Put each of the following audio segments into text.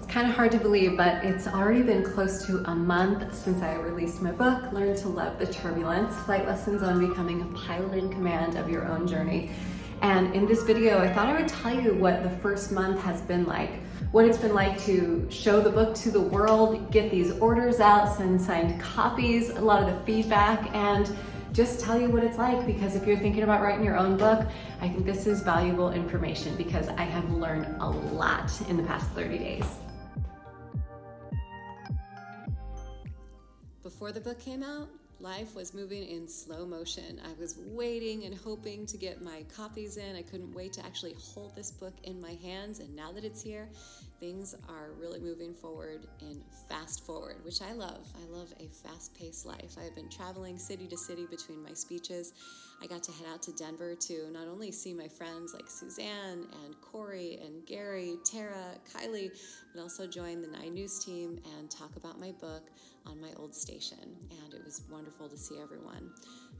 It's kind of hard to believe, but it's already been close to a month since I released my book, Learn to Love the Turbulence, Flight Lessons on Becoming a Pilot in Command of Your Own Journey. And in this video, I thought I would tell you what the first month has been like, what it's been like to show the book to the world, get these orders out, send signed copies, a lot of the feedback, and just tell you what it's like, because if you're thinking about writing your own book, I think this is valuable information because I have learned a lot in the past 30 days. Before the book came out, life was moving in slow motion. I was waiting and hoping to get my copies in. I couldn't wait to actually hold this book in my hands, and now that it's here, things are really moving forward in fast forward, which I love. I love a fast-paced life. I've been traveling city to city between my speeches. I got to head out to Denver to not only see my friends like Suzanne and Corey and Gary, Tara, Kylie, but also join the 9 News team and talk about my book on my old station. And it was wonderful to see everyone.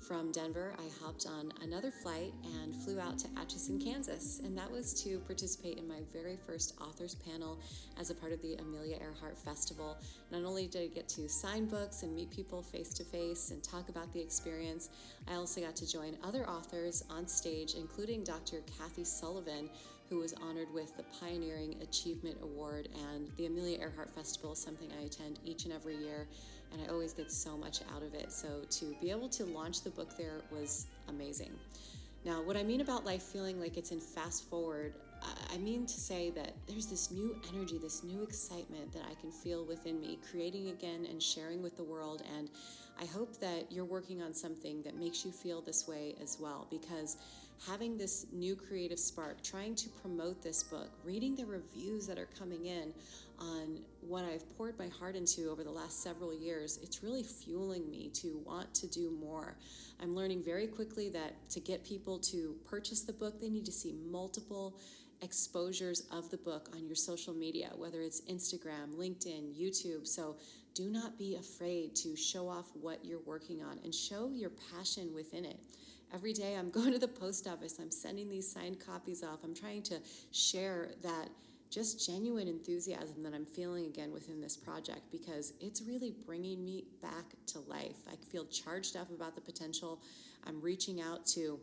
From Denver, I hopped on another flight and flew out to Atchison, Kansas, and that was to participate in my very first authors panel as a part of the Amelia Earhart Festival. Not only did I get to sign books and meet people face to face and talk about the experience, I also got to join other authors on stage, including Dr. Kathy Sullivan, who was honored with the Pioneering Achievement Award. And the Amelia Earhart Festival is something I attend each and every year, and I always get so much out of it. So to be able to launch the book there was amazing. Now, what I mean about life feeling like it's in fast forward, I mean to say that there's this new energy, this new excitement that I can feel within me, creating again and sharing with the world. And I hope that you're working on something that makes you feel this way as well, because having this new creative spark, trying to promote this book, reading the reviews that are coming in on what I've poured my heart into over the last several years, it's really fueling me to want to do more. I'm learning very quickly that to get people to purchase the book, they need to see multiple exposures of the book on your social media, whether it's Instagram, LinkedIn, YouTube. So do not be afraid to show off what you're working on and show your passion within it. Every day I'm going to the post office, I'm sending these signed copies off. I'm trying to share that just genuine enthusiasm that I'm feeling again within this project, because it's really bringing me back to life. I feel charged up about the potential. I'm reaching out to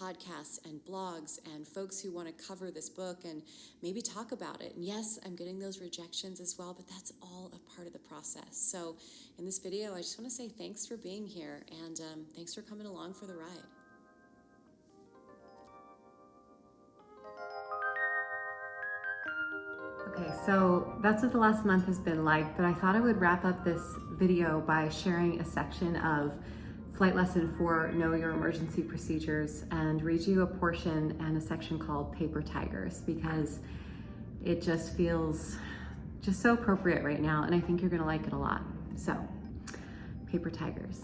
podcasts and blogs and folks who want to cover this book and maybe talk about it. And yes, I'm getting those rejections as well, but that's all a part of the process. So in this video, I just want to say thanks for being here, and thanks for coming along for the ride. Okay, so that's what the last month has been like, but I thought I would wrap up this video by sharing a section of Flight Lesson 4, Know Your Emergency Procedures, and read you a portion and a section called Paper Tigers, because it just feels just so appropriate right now, and I think you're gonna like it a lot. So, Paper Tigers.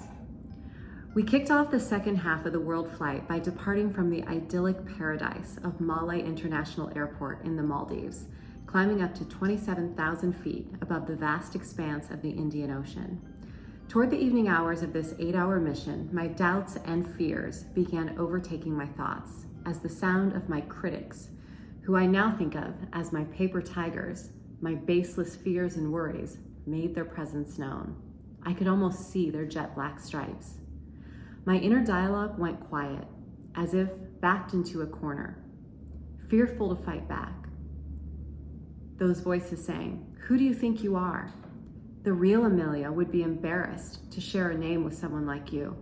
We kicked off the second half of the world flight by departing from the idyllic paradise of Malé International Airport in the Maldives, climbing up to 27,000 feet above the vast expanse of the Indian Ocean. Toward the evening hours of this 8-hour mission, my doubts and fears began overtaking my thoughts as the sound of my critics, who I now think of as my paper tigers, my baseless fears and worries, made their presence known. I could almost see their jet black stripes. My inner dialogue went quiet, as if backed into a corner, fearful to fight back. Those voices saying, "Who do you think you are? The real Amelia would be embarrassed to share a name with someone like you.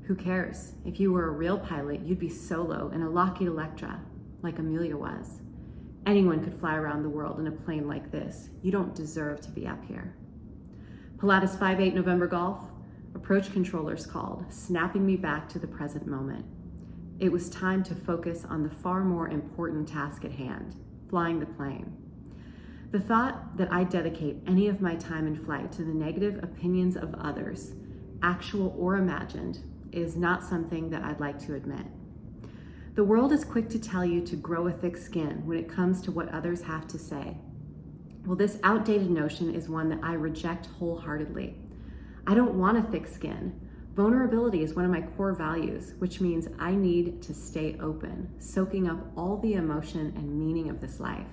Who cares? If you were a real pilot, you'd be solo in a Lockheed Electra, like Amelia was. Anyone could fly around the world in a plane like this. You don't deserve to be up here." Pilatus 58 November Golf, approach controllers called, snapping me back to the present moment. It was time to focus on the far more important task at hand, flying the plane. The thought that I dedicate any of my time in flight to the negative opinions of others, actual or imagined, is not something that I'd like to admit. The world is quick to tell you to grow a thick skin when it comes to what others have to say. Well, this outdated notion is one that I reject wholeheartedly. I don't want a thick skin. Vulnerability is one of my core values, which means I need to stay open, soaking up all the emotion and meaning of this life.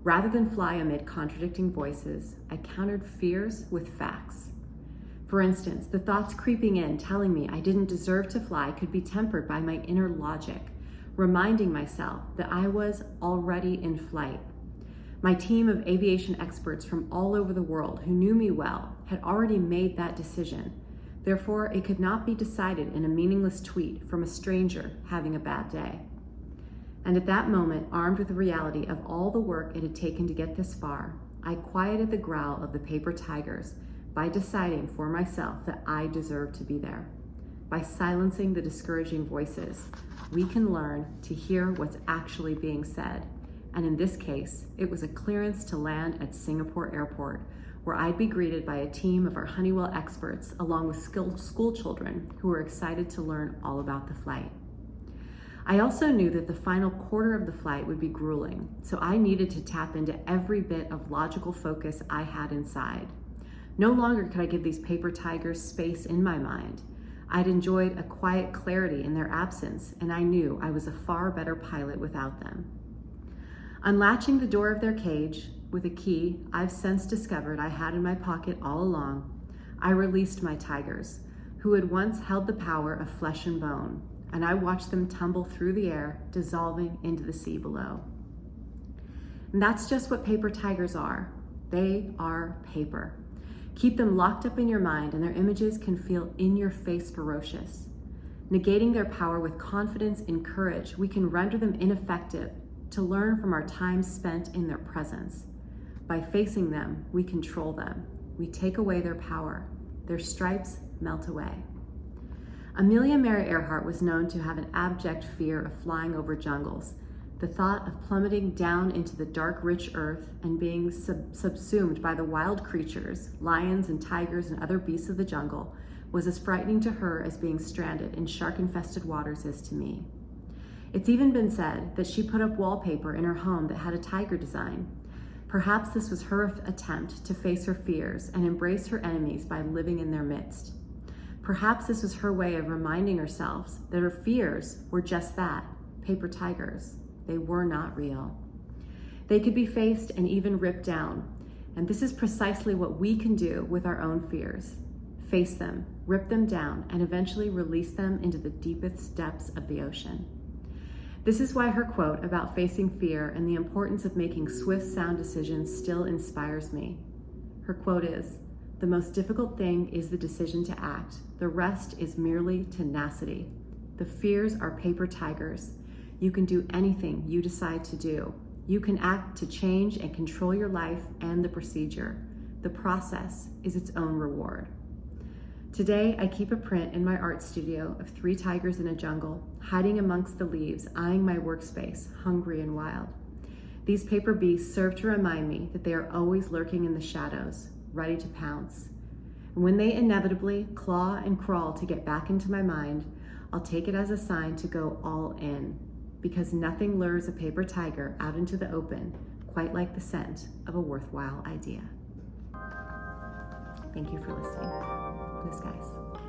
Rather than fly amid contradicting voices, I countered fears with facts. For instance, the thoughts creeping in telling me I didn't deserve to fly could be tempered by my inner logic, reminding myself that I was already in flight. My team of aviation experts from all over the world who knew me well had already made that decision. Therefore, it could not be decided in a meaningless tweet from a stranger having a bad day. And at that moment, armed with the reality of all the work it had taken to get this far, I quieted the growl of the paper tigers by deciding for myself that I deserved to be there. By silencing the discouraging voices, we can learn to hear what's actually being said. And in this case, it was a clearance to land at Singapore Airport, where I'd be greeted by a team of our Honeywell experts along with school children who were excited to learn all about the flight. I also knew that the final quarter of the flight would be grueling, so I needed to tap into every bit of logical focus I had inside. No longer could I give these paper tigers space in my mind. I'd enjoyed a quiet clarity in their absence, and I knew I was a far better pilot without them. Unlatching the door of their cage with a key I've since discovered I had in my pocket all along, I released my tigers, who had once held the power of flesh and bone, and I watched them tumble through the air, dissolving into the sea below. And that's just what paper tigers are. They are paper. Keep them locked up in your mind, and their images can feel in-your-face ferocious. Negating their power with confidence and courage, we can render them ineffective to learn from our time spent in their presence. By facing them, we control them. We take away their power. Their stripes melt away. Amelia Mary Earhart was known to have an abject fear of flying over jungles. The thought of plummeting down into the dark, rich earth and being subsumed by the wild creatures, lions and tigers and other beasts of the jungle, was as frightening to her as being stranded in shark-infested waters is to me. It's even been said that she put up wallpaper in her home that had a tiger design. Perhaps this was her attempt to face her fears and embrace her enemies by living in their midst. Perhaps this was her way of reminding herself that her fears were just that, paper tigers. They were not real. They could be faced and even ripped down. And this is precisely what we can do with our own fears. Face them, rip them down, and eventually release them into the deepest depths of the ocean. This is why her quote about facing fear and the importance of making swift, sound decisions still inspires me. Her quote is, "The most difficult thing is the decision to act. The rest is merely tenacity. The fears are paper tigers. You can do anything you decide to do. You can act to change and control your life and the procedure. The process is its own reward." Today, I keep a print in my art studio of 3 tigers in a jungle, hiding amongst the leaves, eyeing my workspace, hungry and wild. These paper beasts serve to remind me that they are always lurking in the shadows, ready to pounce. And when they inevitably claw and crawl to get back into my mind, I'll take it as a sign to go all in, because nothing lures a paper tiger out into the open quite like the scent of a worthwhile idea. Thank you for listening. Blue skies.